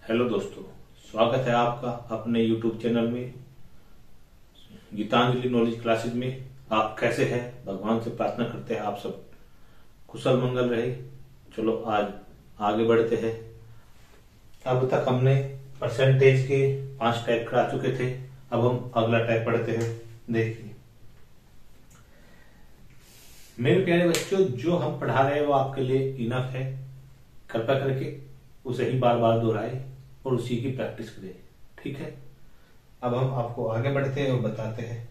Hello दोस्तों, स्वागत है आपका अपने YouTube चैनल में गीतांजलि नॉलेज क्लासेस में। आप कैसे हैं? भगवान से प्रार्थना करते हैं आप सब कुशल मंगल रहे। चलो आज आगे बढ़ते हैं। अब तक हमने परसेंटेज के 5 टाइप करा चुके थे। अब हम अगला टाइप पढ़ते हैं। देखिए मेरे प्यारे बच्चों, जो हम पढ़ा रहे हैं वो आपके लिए इनफ है। कृपया करके उसे ही बार बार दोहराए और उसी की प्रैक्टिस करें, ठीक है। अब हम आपको आगे बढ़ते हैं और बताते हैं।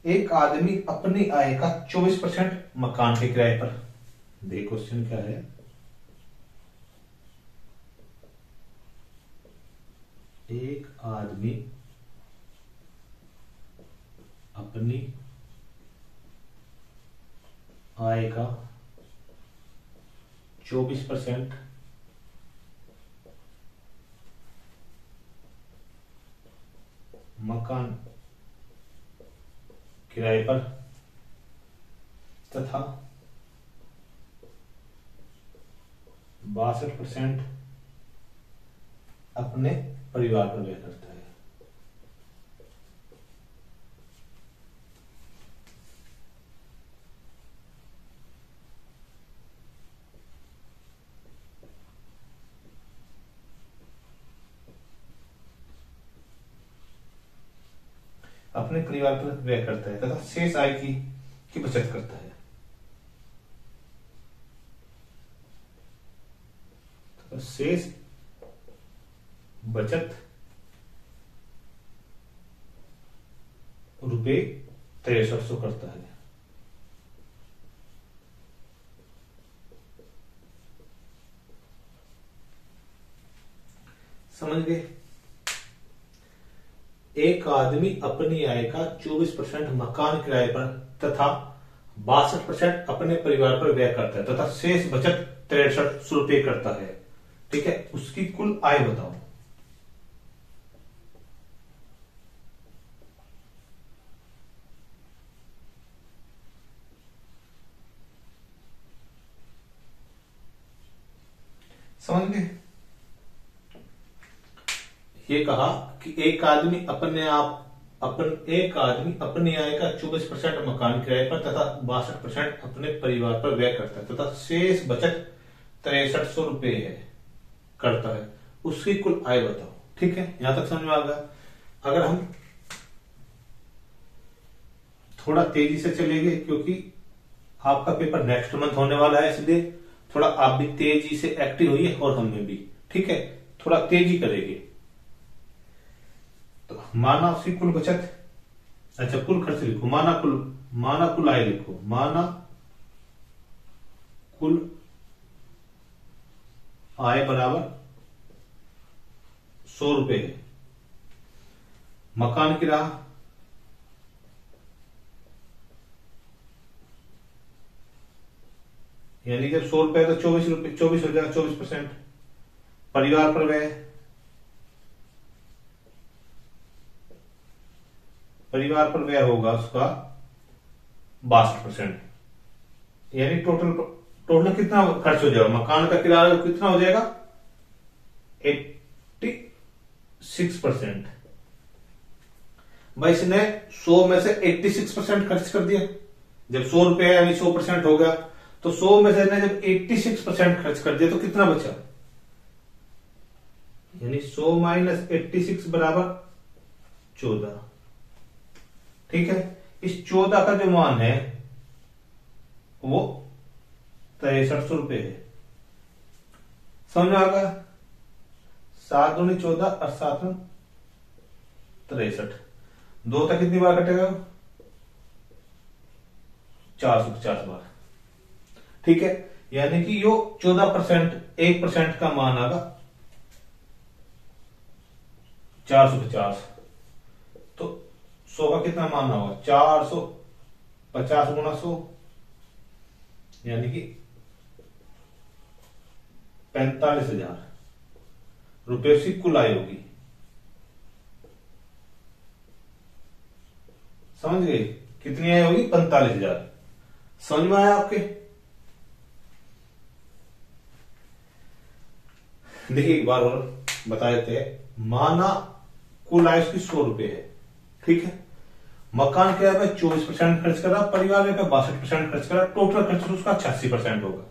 एक आदमी अपनी आय का 24% मकान के किराए पर। देखो क्वेश्चन क्या है। एक आदमी अपनी आय का 24% मकान किराए पर तथा 62% अपने परिवार पर व्यय करता है। अपने परिवार पर व्यय करता है तथा शेष आय की बचत करता है। तथा शेष बचत रुपए 6300 करता है। समझ गए? एक आदमी अपनी आय का 24% मकान किराए पर तथा 62% अपने परिवार पर व्यय करता है तथा शेष बचत 6300 रुपये करता है, ठीक है। उसकी कुल आय बताओ। समझ गए? ये कहा कि एक आदमी अपनी आय का 24% मकान किराए पर तथा 62% अपने परिवार पर व्यय करता है तथा शेष बचत 6300 रुपये है करता है। उसकी कुल आय बताओ, ठीक है। यहां तक समझ में आ गया। अगर हम थोड़ा तेजी से चलेंगे क्योंकि आपका पेपर नेक्स्ट मंथ होने वाला है, इसलिए थोड़ा आप भी तेजी से एक्टिव होइए और हमें भी, ठीक है। थोड़ा तेजी करेंगे। तो माना उसकी कुल बचत, अच्छा कुल खर्च लिखो, माना कुल आय लिखो। माना कुल आय बराबर 100 रुपए है। मकान किराया यानी जब 100 रुपए तो 24 रुपए 24 हो जाएगा, 24%। परिवार पर व्यय, होगा उसका 62%। यानी टोटल कितना खर्च हो जाएगा? मकान का किराया कितना हो जाएगा? 86%। भाई इसने 100 में से 86% खर्च कर दिया। जब 100 रुपए यानी 100% हो गया, तो 100 में से इसने जब 86% खर्च कर दिया तो कितना बचा? यानी 100 माइनस 86 बराबर 14, ठीक है। इस 14 का जो मान है वो 6300 रुपये है। समझ में आ गया? 7 दूनी 14 और 7 63। 2 तक कितनी बार कटेगा? 450 बार, ठीक है। यानी कि यो 14%, 1% का मान आगा 450। तो 100 का कितना मान होगा? 450 गुना 100 यानी कि 45,000 रुपये की कुल आय होगी। समझ गए? कितनी आय होगी? 45,000। समझ में आया आपके? देखिए एक बार और बता देते हैं। माना कुल आय उसकी 100 रुपए है, ठीक है। मकान किराए पे 24% खर्च कर रहा, परिवार पे 62% खर्च कर रहा, टोटल खर्च उसका 86% होगा,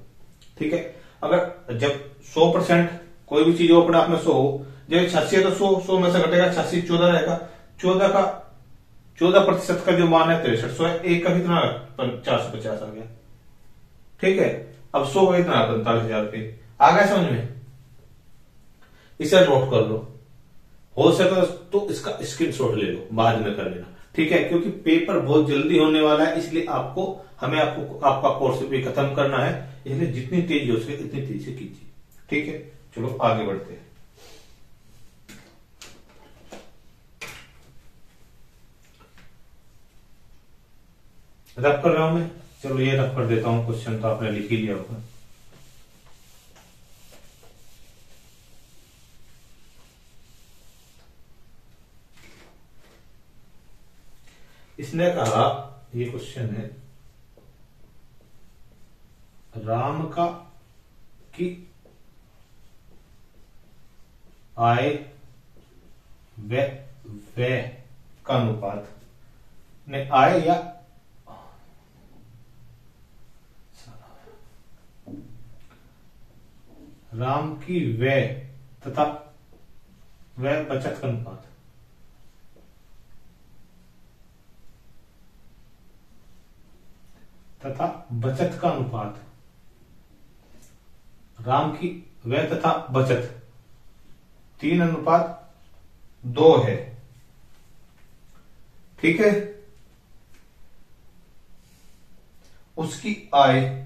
ठीक है। अगर जब 100% कोई भी चीज हो अपने आप में 100 हो, जब 86 है तो 100 में से घटेगा 86, 14 रहेगा। 14% का जो मान है 6300 है, एक का कितना 450 आ गया, ठीक है। अब 100 का कितना 45,000 रुपये आ गया समझ में। इसे नोट कर लो, हो सके तो इसका स्क्रीनशॉट ले लो, बाद में कर लेना, ठीक है। क्योंकि पेपर बहुत जल्दी होने वाला है, इसलिए हमें आपका कोर्स भी खत्म करना है, इसलिए जितनी तेजी हो सके इतनी तेजी से कीजिए, ठीक है। चलो आगे बढ़ते हैं। रब कर रहा हूं मैं, चलो ये रब कर देता हूं, क्वेश्चन तो आपने लिख ही लिया होगा। इसने कहा, ये क्वेश्चन है, राम की आय व्यय का अनुपात ने आय या राम की व्यय तथा व्यय बचत का अनुपात तथा बचत का अनुपात, राम की व्यय तथा बचत 3:2 है, ठीक है। उसकी आय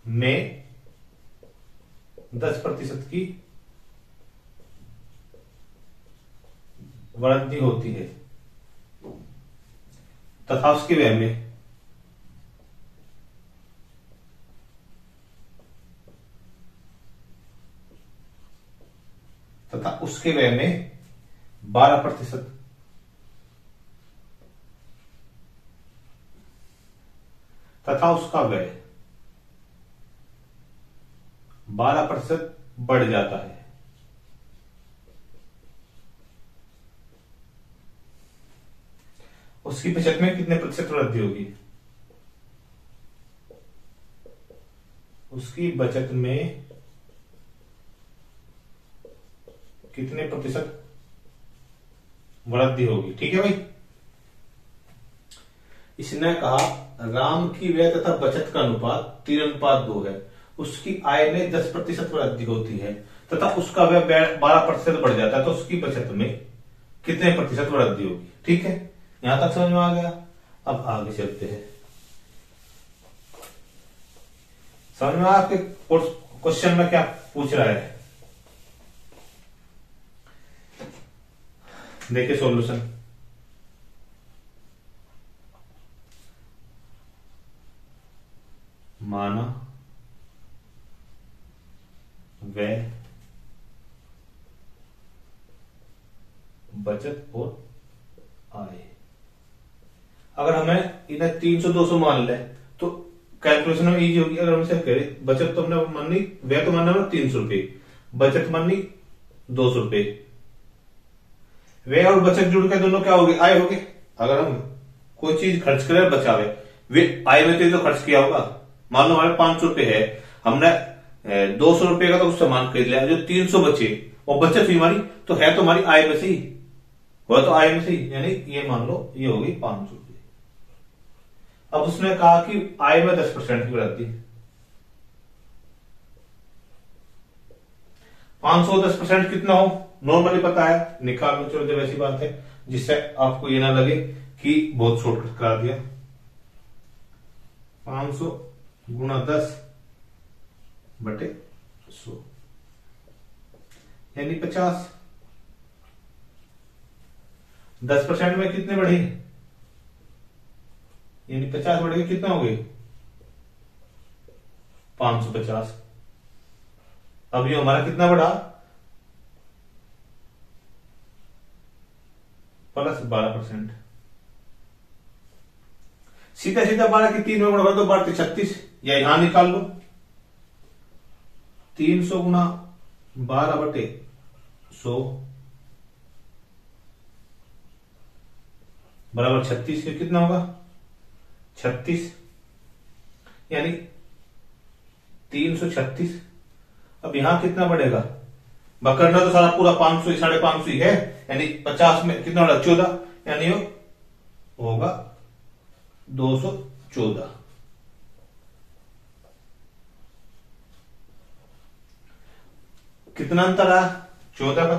में 10% की वृद्धि होती है तथा उसके व्यय में तथा उसके व्यय में 12% तथा उसका व्यय 12% बढ़ जाता है। उसकी बचत में कितने प्रतिशत वृद्धि होगी? उसकी बचत में कितने प्रतिशत वृद्धि होगी, ठीक है भाई। इसने कहा राम की व्यय तथा बचत का अनुपात 3:2 है, उसकी आय में 10% वृद्धि होती है तथा उसका व्यय 12% बढ़ जाता है, तो उसकी बचत में कितने प्रतिशत वृद्धि होगी, ठीक है। यहां तक समझ में आ गया। अब आगे चलते हैं। समझ में आपके क्वेश्चन में क्या पूछ रहा है, देखिए सॉल्यूशन। माना व्यय बचत और आय, अगर हमें इन्हें 300-200 मान ले तो कैलकुलेशन में इजी होगी। अगर हम इसे करें, बचत तो हमने मानी, व्यय तो मानना 300 रुपए, बचत मानी 200 रुपए, व्यय और बचत जुड़ के दोनों क्या होगी, आय होगी। अगर हम कोई चीज खर्च करें बचावे, वे आय में तो खर्च किया होगा। मान लो हमारे 500 रुपए है, हमने 200 रुपए का तो कुछ सामान खरीद लिया, जो 300 बचे और बचत हुई हमारी, तो है तो हमारी आय में से ही, वह तो आय में से ही, यानी ये मान लो ये होगी 500 रुपए। अब उसने कहा कि आय में 10% की वृद्धि, 500 10% कितना हो, नॉर्मली पता है, निकाल लो। चलो जब ऐसी बात है जिससे आपको ये ना लगे कि बहुत शॉर्टकट करा दिया। 500 गुणा 10/100 यानी 50। 10% में कितने बढ़े, यानी 50 बढ़ गए, कितना हो गए 550। अब ये हमारा कितना बढ़ा, +12%। सीधा सीधा 12 की 3 में गुणा कर दो, 12 36, या यहां निकाल लो 300 गुणा 12/100 बराबर 36। ये कितना होगा 36, यानी 336। अब यहां कितना बढ़ेगा, करना तो सारा पूरा 500 550 ही है, यानी 50 में कितना होगा 14, यानी होगा 214। कितना अंतर आया 14 का,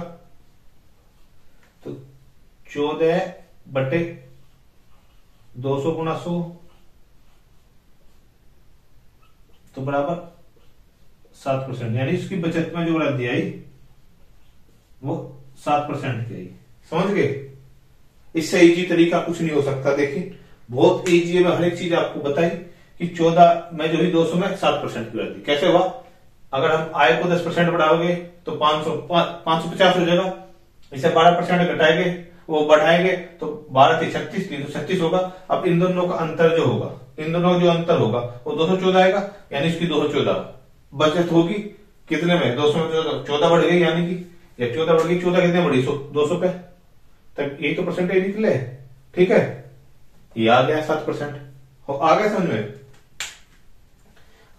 तो 14/200 गुणा 100 तो बराबर 7%, यानी इसकी बचत में जो वृद्धि आई वो 7% की आई। समझ गए, इससे इजी तरीका कुछ नहीं हो सकता। देखिए बहुत इजी है, मैं हर एक चीज आपको बताई कि 14 में जो ही 200 में 7% की वृद्धि कैसे हुआ। अगर हम आय को 10% बढ़ाओगे तो 550 हो जाएगा, इसे 12% घटाएंगे वो बढ़ाएंगे तो 12 × 36 336 होगा। अब इन दोनों का अंतर जो होगा, इन दोनों का जो अंतर होगा वो 214 आएगा, यानी इसकी 214 बचत होगी। कितने में 214 बढ़ गई, यानी कि या 14 बढ़ गई, 14 कितने बढ़ी 200 पे, तब यही तो परसेंटेज निकले। ठीक है, ये आ गया 7%। आ गया समझ में,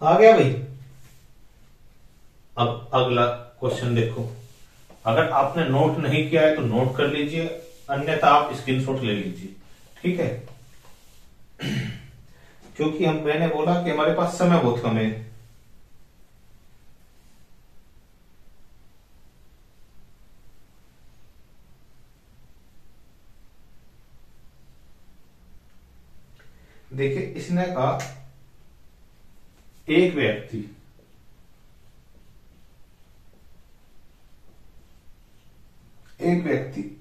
आ गया भाई। अब अगला क्वेश्चन देखो, अगर आपने नोट नहीं किया है तो नोट कर लीजिए, अन्यथा आप स्क्रीनशॉट ले लीजिए। ठीक है, क्योंकि मैंने बोला कि हमारे पास समय बहुत कम है। देखिए इसने कहा एक व्यक्ति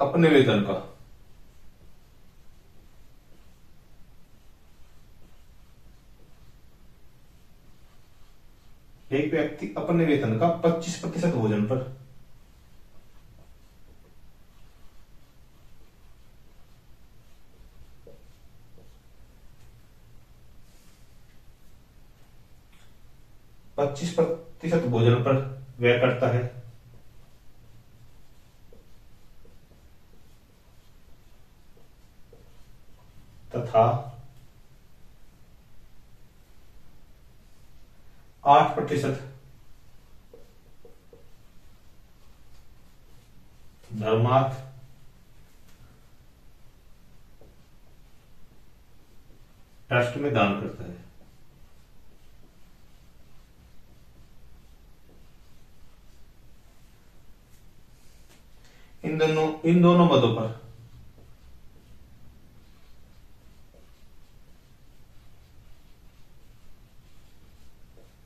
अपने वेतन का एक व्यक्ति अपने वेतन का 25% भोजन पर भोजन पर व्यय करता है, तथा 8% धर्मार्थ ट्रस्ट में दान करता है। इन दोनों मदों पर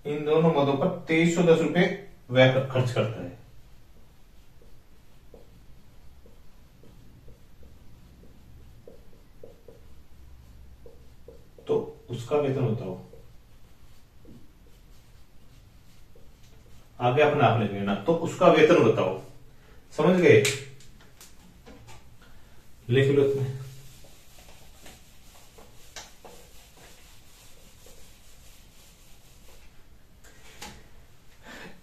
इन दोनों मदों पर 2310 रुपए व्यय खर्च करता है। तो उसका वेतन बताओ। आगे अपने आप लिख लेना, तो उसका वेतन बताओ। समझ गए, लिख लो इसमें।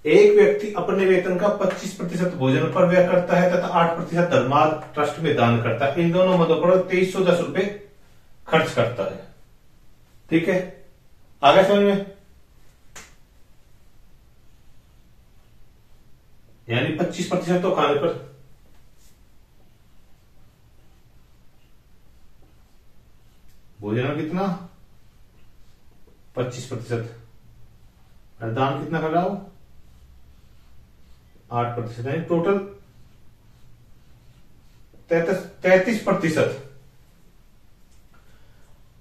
एक व्यक्ति अपने वेतन का 25% भोजन पर व्यय करता है तथा 8% धर्मार्थ ट्रस्ट में दान करता है। इन दोनों मदों पर 2310 रुपए खर्च करता है। ठीक है, आगे समझ में, यानी 25% तो खाने पर, भोजन में कितना 25%, दान कितना कर रहा हूं 8%, यानी टोटल 33%।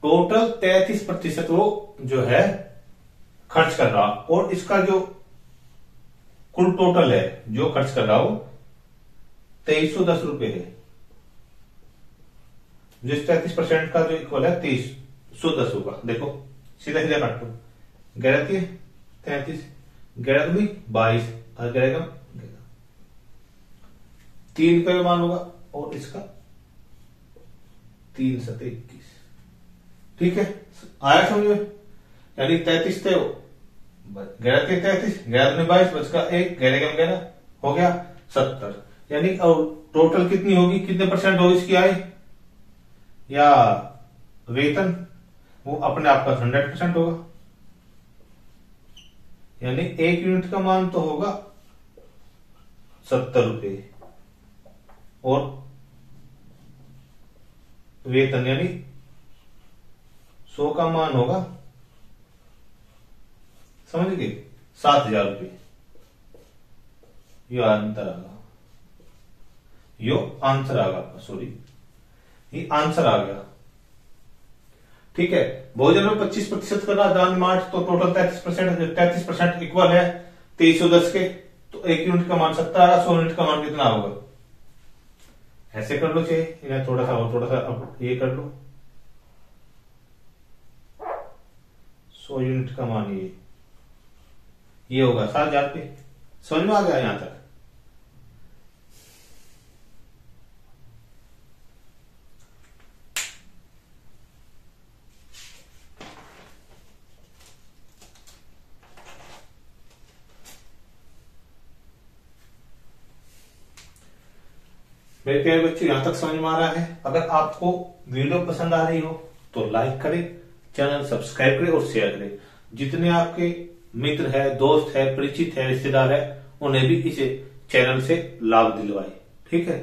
टोटल 33% वो जो है खर्च कर रहा, और इसका जो कुल टोटल है जो खर्च कर रहा हो 2310 रुपए है। जिस 33% का जो इक्वल है 2310 होगा। देखो सीधा सीधा काटो, 11 33, 11 भी 22 और 11 3 का मान होगा, और इसका 3 7 21। ठीक है, आया समझ में? यानी 33 थे, 11 के 33, 11 में 22, बचका 1, 11 का 11 हो गया 70। यानी और टोटल कितनी होगी, कितने परसेंट होगी इसकी आय या वेतन, वो अपने आप का 100% होगा। यानी 1 यूनिट का मान तो होगा 70 रुपये और वेतन यानी 100 का मान होगा, समझ गए, 7,000 रुपये। यो आंसर आ गया, यो आंसर आ गया, सॉरी ये आंसर आ गया। ठीक है, भोजन में 25% का दान मार्च, तो टोटल 33% इक्वल है 2310 के, तो 1 यूनिट का मान 70 आएगा, 100 यूनिट का मान कितना होगा, ऐसे कर लो चाहिए, इन्हें थोड़ा सा और थोड़ा सा अब ये कर लो, 100 यूनिट का मान ये होगा 7,000 रुपये। समझ में आ गया यहां तक? मेरे प्यारे बच्चों, यहां तक समझ में आ रहा है? अगर आपको वीडियो पसंद आ रही हो तो लाइक करें, चैनल सब्सक्राइब करें और शेयर करें। जितने आपके मित्र है, दोस्त है, परिचित है, रिश्तेदार है, उन्हें भी इस चैनल से लाभ दिलवाए। ठीक है।